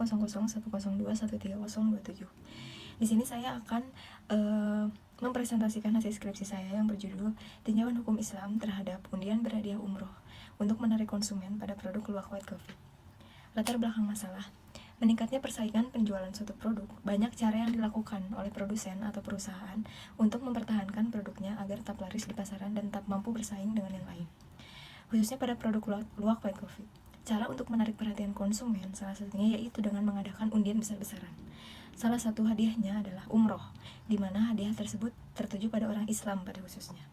1021327. Di sini saya akan mempresentasikan hasil skripsi saya yang berjudul Tinjauan Hukum Islam terhadap Undian Berhadiah Umroh untuk menarik konsumen pada produk Luwak White Coffee. Latar belakang masalah. Meningkatnya persaingan penjualan suatu produk, banyak cara yang dilakukan oleh produsen atau perusahaan untuk mempertahankan produknya agar tetap laris di pasaran dan tetap mampu bersaing dengan yang lain. Khususnya pada produk Luwak White Coffee. Cara untuk menarik perhatian konsumen salah satunya yaitu dengan mengadakan undian besar-besaran. Salah satu hadiahnya adalah umroh, di mana hadiah tersebut tertuju pada orang Islam pada khususnya.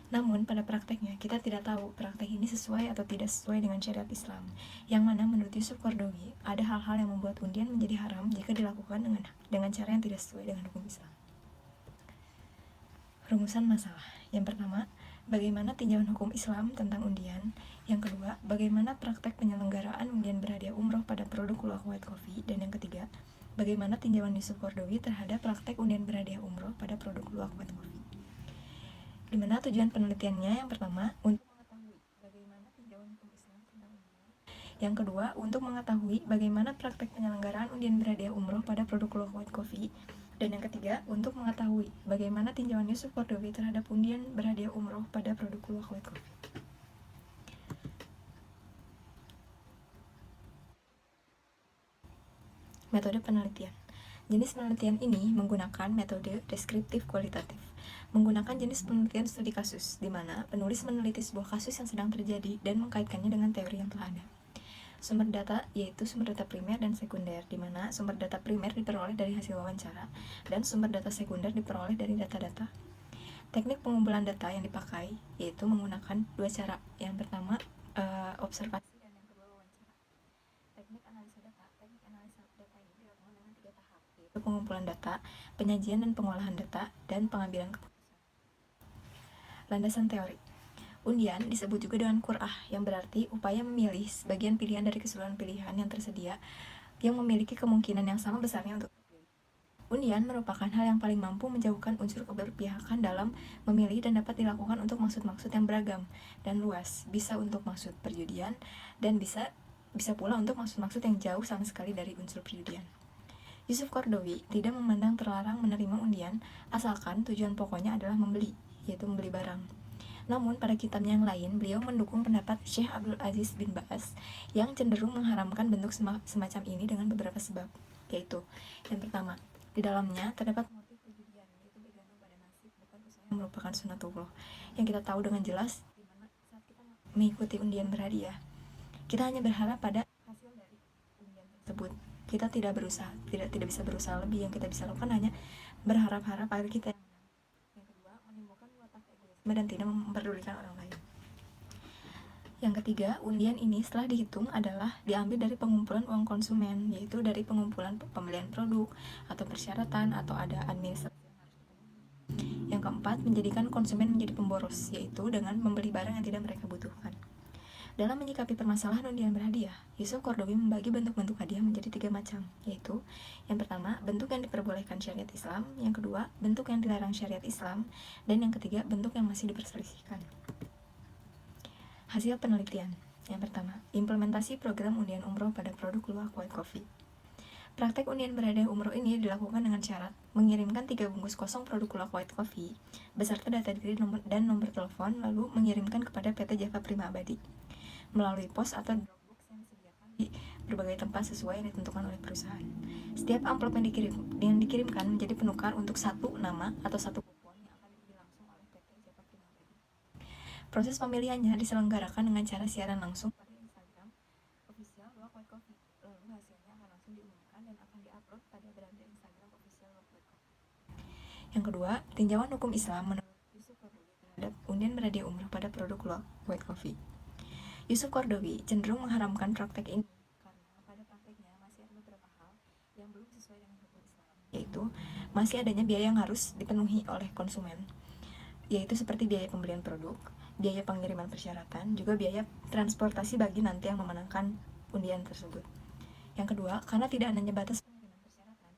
Namun pada prakteknya kita tidak tahu praktek ini sesuai atau tidak sesuai dengan syariat Islam, yang mana menurut Yusuf Qaradawi ada hal-hal yang membuat undian menjadi haram jika dilakukan dengan cara yang tidak sesuai dengan hukum Islam. Rumusan masalah. Yang pertama, bagaimana tinjauan hukum Islam tentang undian. Yang kedua, bagaimana praktek penyelenggaraan undian berhadiah umroh pada produk Luwak White Coffee. Dan yang ketiga, bagaimana tinjauan Yusuf Qaradawi terhadap praktek undian berhadiah umroh pada produk Luwak White Coffee. Dimana tujuan penelitiannya yang pertama untuk mengetahui bagaimana tinjauan hukum Islam tentang undian. Yang kedua, untuk mengetahui bagaimana praktek penyelenggaraan undian berhadiah umroh pada produk Luwak White Coffee. Dan yang ketiga, untuk mengetahui bagaimana tinjauan Yusuf Qaradawi terhadap undian berhadiah umroh pada produk Luwak White Coffee. Metode penelitian. Jenis penelitian ini menggunakan metode deskriptif kualitatif. Menggunakan jenis penelitian studi kasus, di mana penulis meneliti sebuah kasus yang sedang terjadi dan mengkaitkannya dengan teori yang telah ada. Sumber data yaitu sumber data primer dan sekunder, di mana sumber data primer diperoleh dari hasil wawancara dan sumber data sekunder diperoleh dari data-data. Teknik pengumpulan data yang dipakai yaitu menggunakan dua cara. Yang pertama, observasi, dan yang kedua wawancara. Teknik analisa data ini dilakukan dengan 3 tahap, yaitu pengumpulan data, penyajian dan pengolahan data, dan pengambilan keputusan. Landasan teori. Undian disebut juga dengan qur'ah, yang berarti upaya memilih sebagian pilihan dari keseluruhan pilihan yang tersedia yang memiliki kemungkinan yang sama besarnya untuk terpilih. Undian merupakan hal yang paling mampu menjauhkan unsur keberpihakan dalam memilih dan dapat dilakukan untuk maksud-maksud yang beragam dan luas, bisa untuk maksud perjudian dan bisa pula untuk maksud-maksud yang jauh sama sekali dari unsur perjudian. Yusuf Qaradawi tidak memandang terlarang menerima undian asalkan tujuan pokoknya adalah membeli, yaitu membeli barang. Namun pada kitabnya yang lain, beliau mendukung pendapat Syekh Abdul Aziz bin Ba'as yang cenderung mengharamkan bentuk semacam ini dengan beberapa sebab, yaitu yang pertama, di dalamnya terdapat motif perjudian, yaitu bergantung pada nasib, bukan usaha yang merupakan sunatullah, yang kita tahu dengan jelas, di mana saat kita mengikuti undian berhadiah, kita hanya berharap pada hasil dari undian tersebut. Kita tidak bisa berusaha lebih. Yang kita bisa lakukan hanya berharap-harap agar kita yang menang. Yang kedua, menimbulkan watak egoisme dan tidak memperdulikan orang lain. Yang ketiga, undian ini setelah dihitung adalah diambil dari pengumpulan uang konsumen, yaitu dari pengumpulan pembelian produk atau persyaratan atau ada administrasi. Yang keempat, menjadikan konsumen menjadi pemboros, yaitu dengan membeli barang yang tidak mereka butuhkan. Dalam menyikapi permasalahan undian berhadiah, Yusuf Qaradawi membagi bentuk-bentuk hadiah menjadi 3 macam, yaitu yang pertama, bentuk yang diperbolehkan syariat Islam, yang kedua, bentuk yang dilarang syariat Islam, dan yang ketiga, bentuk yang masih diperselisihkan. Hasil penelitian. Yang pertama, implementasi program undian umroh pada produk Luwak White Coffee. Praktek undian berhadiah umroh ini dilakukan dengan syarat mengirimkan 3 bungkus kosong produk Luwak White Coffee beserta data diri dan nomor telepon, lalu mengirimkan kepada PT Java Prima Abadi melalui pos atau dropbox yang disediakan di berbagai tempat sesuai yang ditentukan oleh perusahaan. Setiap amplop yang dikirimkan menjadi penukar untuk 1 nama atau 1 kupon yang akan dibeli langsung oleh PT Java Prima Abadi. Proses pemilihannya diselenggarakan dengan cara siaran langsung pada Instagram official Luwak White Coffee. Lalu hasilnya akan langsung diumumkan dan akan diupload pada beranda Instagram official Luwak White Coffee. Yang kedua, tinjauan hukum Islam menurut Yusuf Qaradawi terhadap undian berhadiah umroh pada produk Luwak White Coffee. Yusuf Qaradawi cenderung mengharamkan praktek ini karena pada prakteknya masih ada beberapa hal yang belum sesuai dengan hukum Islam, yaitu masih adanya biaya yang harus dipenuhi oleh konsumen, yaitu seperti biaya pembelian produk, biaya pengiriman persyaratan, juga biaya transportasi bagi nanti yang memenangkan undian tersebut. Yang kedua, karena tidak adanya batas pengiriman persyaratan,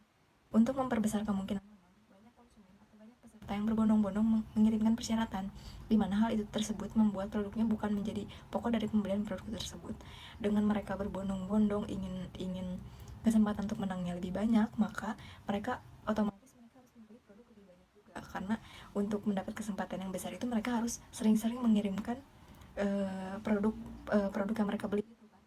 untuk memperbesar kemungkinan banyak konsumen atau banyak peserta yang berbondong-bondong mengirimkan persyaratan, di mana hal itu tersebut membuat produknya bukan menjadi pokok dari pembelian produk tersebut. Dengan mereka berbondong-bondong ingin kesempatan untuk menangnya lebih banyak, maka mereka otomatis mereka harus membeli produk lebih banyak juga, karena untuk mendapat kesempatan yang besar itu mereka harus sering-sering mengirimkan produk produk yang mereka beli itu kan.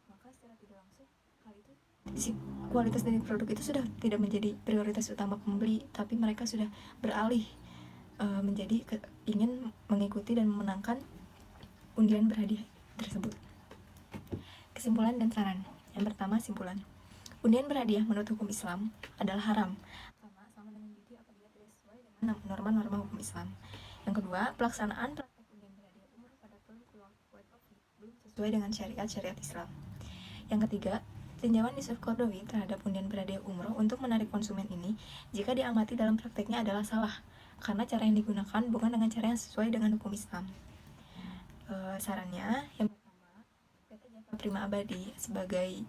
Maka secara tidak langsung hal itu, si kualitas dari produk itu sudah tidak menjadi prioritas utama pembeli, tapi mereka sudah beralih menjadi ingin mengikuti dan memenangkan undian berhadiah tersebut. Kesimpulan dan saran. Yang pertama, simpulan. Undian berhadiah menurut hukum Islam adalah haram karena sama dengan judi apabila tidak sesuai dengan norma-norma hukum Islam. Yang kedua, pelaksanaan praktek undian berhadiah umroh pada produk white coffee belum sesuai dengan syariat Islam. Yang ketiga, tinjauan Yusuf Qaradawi terhadap undian berhadiah umroh untuk menarik konsumen ini jika diamati dalam prakteknya adalah salah, karena cara yang digunakan bukan dengan cara yang sesuai dengan hukum Islam. Sarannya, yang pertama, PT Java Prima Abadi sebagai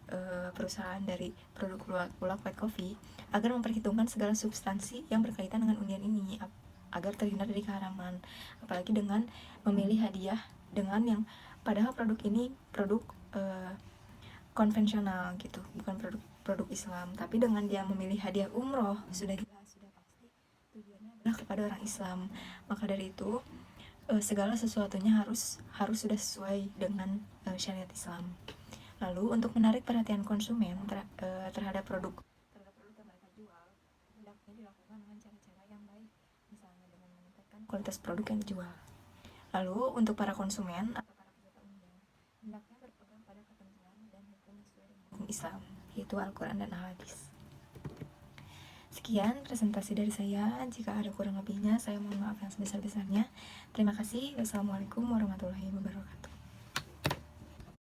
perusahaan dari produk Kulak White Coffee agar memperhitungkan segala substansi yang berkaitan dengan undian ini agar terhindar dari keharaman, apalagi dengan memilih hadiah dengan yang padahal produk ini produk konvensional gitu, bukan produk Islam, tapi dengan dia memilih hadiah umroh sudah jelas, sudah pasti tujuannya adalah kepada orang Islam. Maka dari itu segala sesuatunya harus sudah sesuai dengan syariat Islam. Lalu untuk menarik perhatian konsumen terhadap produk yang mereka jual, hendaknya dilakukan dengan cara-cara yang baik, misalnya dengan meningkatkan kualitas produk yang dijual. Lalu untuk para konsumen atau para peserta undian, hendaknya berpegang pada ketentuan dan hukum sesuai dengan hukum Islam, yaitu Al-Quran dan Al-Hadis. Sekian presentasi dari saya. Jika ada kurang lebihnya, saya mohon maaf yang sebesar-besarnya. Terima kasih. Wassalamualaikum warahmatullahi wabarakatuh.